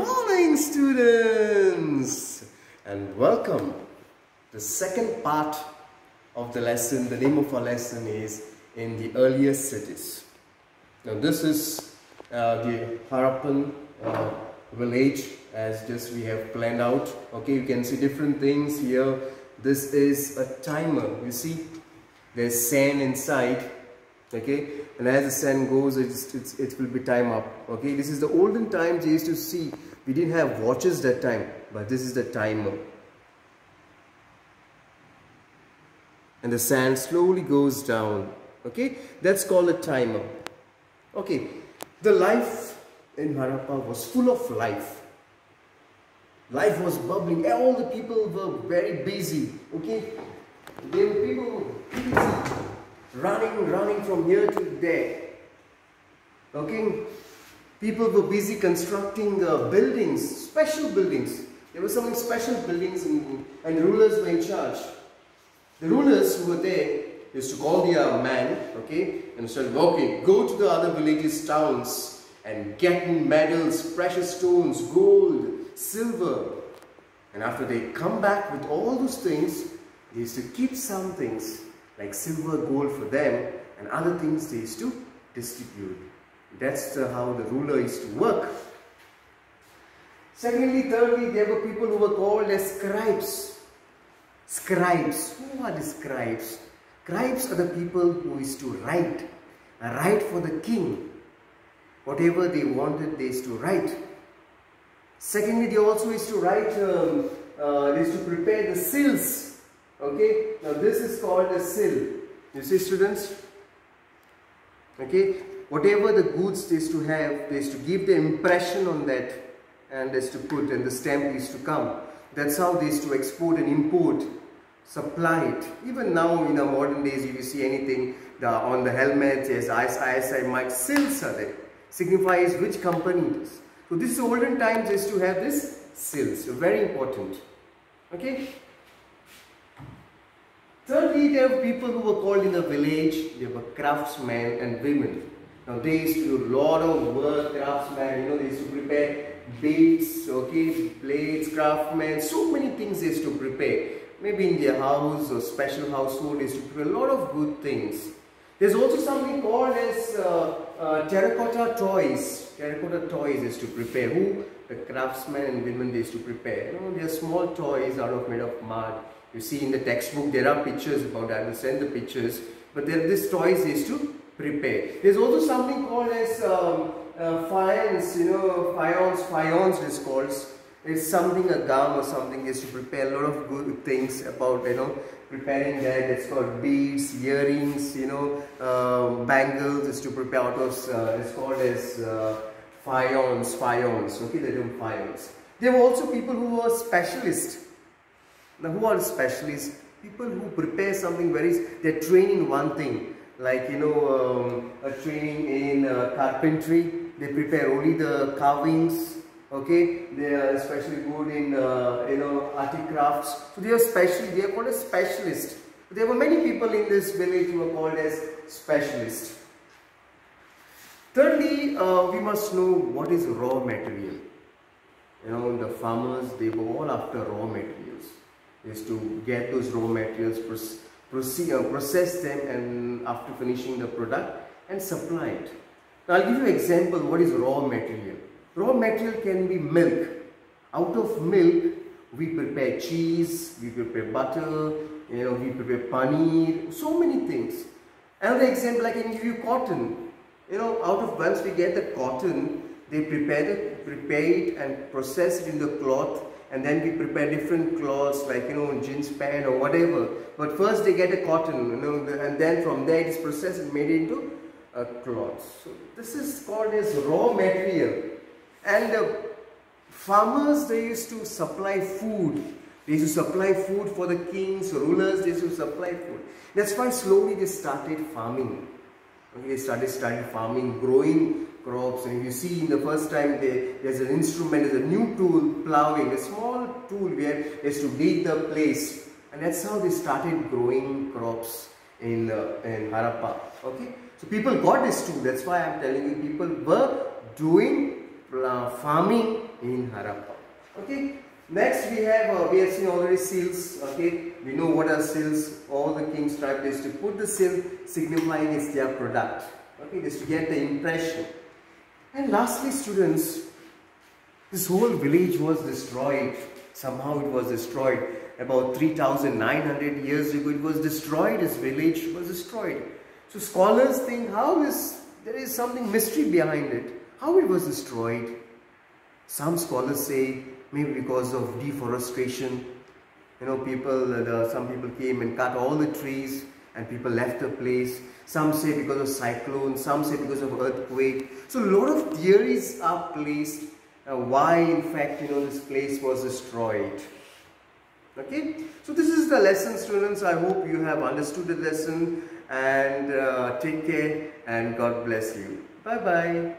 morning, students, and welcome. The second part of the lesson, the name of our lesson is In the Earliest Cities. Now this is the Harappan village as just we have planned out. Okay, you can see different things here. This is a timer. You see, there's sand inside. Okay, and as the sand goes, it will be time up. Okay, this is the olden times you used to see. We didn't have watches that time, but this is the timer. And the sand slowly goes down. Okay, that's called a timer. Okay, the life in Harappa was full of life. Life was bubbling. All the people were very busy. Okay, there were people busy. Running from here to there. Okay, people were busy constructing buildings, special buildings. There were some special buildings and rulers were in charge. The rulers who were there used to call their man, okay, and said, okay, go to the other villages, towns and get medals, precious stones, gold, silver. And after they come back with all those things, they used to keep some things like silver, gold for them, and other things they used to distribute. That's how the ruler used to work. Secondly, thirdly, there were people who were called as scribes. Scribes. Who are the scribes? Scribes are the people who used to write for the king. Whatever they wanted, they used to write. Secondly, they also used to write, they used to prepare the seals. Okay, now this is called a seal. You see, students? Okay, whatever the goods they used to have, they used to give the impression on that and they used to put, and the stamp used to come. That's how they used to export and import, supply it. Even now in the modern days, if you see anything on the helmet, yes, ISI mark, seals are there. Signifies which company it is. So this is olden times, they used to have this seals. So very important. Okay. Thirdly, there were people who were called in the village, they were craftsmen and women. Now they used to do a lot of work, craftsmen, they used to prepare beads, okay, blades, craftsmen, so many things they used to prepare. Maybe in their house or special household, they used to prepare a lot of good things. There's also something called as terracotta toys. Terracotta toys used to prepare. Who? The craftsmen and women they used to prepare. They are small toys made of mud. You see in the textbook there are pictures about that. I will send the pictures. But these toys is to prepare. There's also something called as faience. Faience is called. It's something, a gum or something is to prepare a lot of good things about preparing that. It's called beads, earrings, bangles is to prepare out of. It's called as faience. Okay, they do faience. There were also people who were specialists. Now, who are specialists? People who prepare something they're trained in one thing, like a training in carpentry. They prepare only the carvings. Okay, they are especially good in arty crafts. So they are called as specialists. There were many people in this village who were called as specialists. Thirdly, we must know what is raw material. The farmers, they were all after raw materials. Is to get those raw materials, process them, and after finishing the product and supply it. Now I'll give you an example what is raw material. Raw material can be milk. Out of milk we prepare cheese, we prepare butter, we prepare paneer, so many things. Another example I can give you cotton. Once we get the cotton, they prepare it and process it in the cloth. And then we prepare different cloths like jeans pant or whatever. But first they get a cotton, and then from there it is processed and made into a cloth. So this is called as raw material. And farmers, they used to supply food. They used to supply food for the kings, rulers. They used to supply food. That's why slowly they started farming. Okay, they started farming, growing crops. And you see in the first time there's an instrument, there's a new tool, ploughing, a small tool where they used to dig the place, and that's how they started growing crops in Harappa. Okay, so people got this tool. That's why I'm telling you, people were doing farming in Harappa. Okay. Next we have seen already seals. Okay, we know what are seals. All the kings tried is to put the seal, signifying it's their product. Okay, just to get the impression. And lastly, students, this whole village was destroyed. Somehow it was destroyed. About 3,900 years ago, it was destroyed. This village was destroyed. So scholars think, there is something mystery behind it. How it was destroyed? Some scholars say maybe because of deforestation. You know, some people came and cut all the trees and people left the place. Some say because of cyclone, some say because of earthquake. So a lot of theories are placed why in fact this place was destroyed. Okay, so this is the lesson, students. I hope you have understood the lesson, and take care and God bless you. Bye bye.